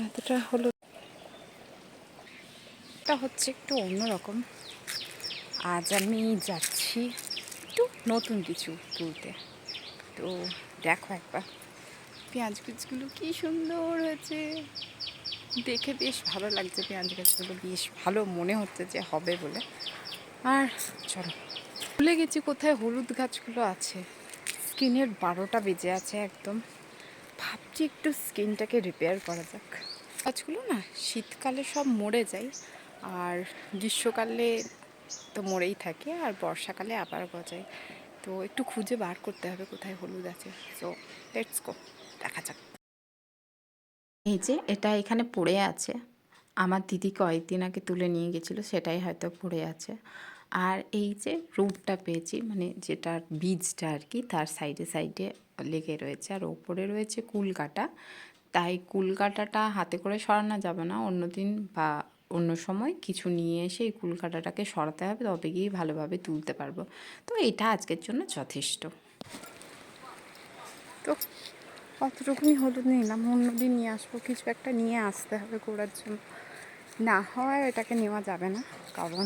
এতটা হলো, এটা হচ্ছে একটু অন্যরকম। আজ আমি যাচ্ছি একটু নতুন কিছু তুলতে। তো দেখো একবার পেঁয়াজ গাছগুলো কী সুন্দর হয়েছে, দেখে বেশ ভালো লাগছে। পেঁয়াজ গাছগুলো বেশ ভালো মনে হচ্ছে যে হবে বলে। আর চলো, ভুলে গেছি কোথায় হলুদ গাছগুলো আছে। স্কিনের 12টা বেজে আছে একদম। ভাবছি একটু স্কিনটাকে রিপেয়ার করা যাক। গাছগুলো না শীতকালে সব মরে যায়, আর গ্রীষ্মকালে তো মরেই থাকে, আর বর্ষাকালে আবার গজায়। তো একটু খুঁজে বার করতে হবে কোথায় হলুদ আছে। সো লেটস গো, দেখা যাক। এই যে এটা এখানে পড়ে আছে, আমার দিদি কয়েকদিন আগে তুলে নিয়ে গেছিলো, সেটাই হয়তো পড়ে আছে। আর এই যে রুটটা পেয়েছি, মানে যেটার বীজটা আর কি, তার সাইডে সাইডে লেগে রয়েছে, আর ওপরে রয়েছে কুলকাটা। তাই কুলকাটাটা হাতে করে সরানো যাবে না, অন্য দিন বা অন্য সময় কিছু নিয়ে এসে এই কুলকাটাটাকে সরাতে হবে, তবে গিয়ে ভালোভাবে তুলতে পারবো। তো এটা আজকের জন্য যথেষ্ট। তো অতটুকুনি হলুদ নিলাম, অন্যদিন নিয়ে আসবো। কিছু একটা নিয়ে আসতে হবে করার জন্য, না হয় এটাকে নেওয়া যাবে না, কারণ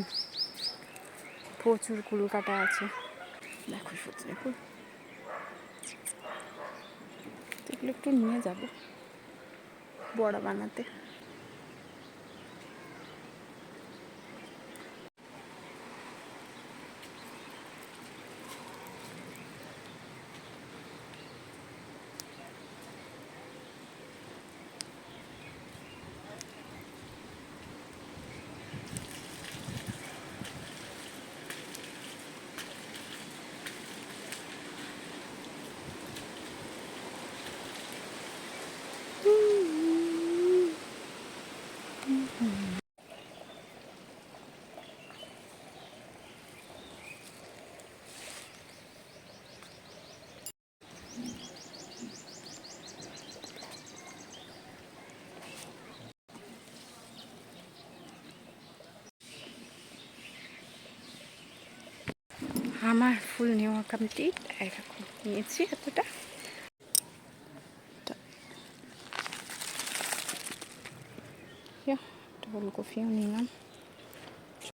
প্রচুর কুলকাটা আছে। দেখো সত্যি, দেখো এগুলো একটু নিয়ে যাব বড়া বানাতে। আমার ফুল নেওয়া কমপ্লিট। এরকম নিয়েছি এতটা। ফুলকপিও নিলাম।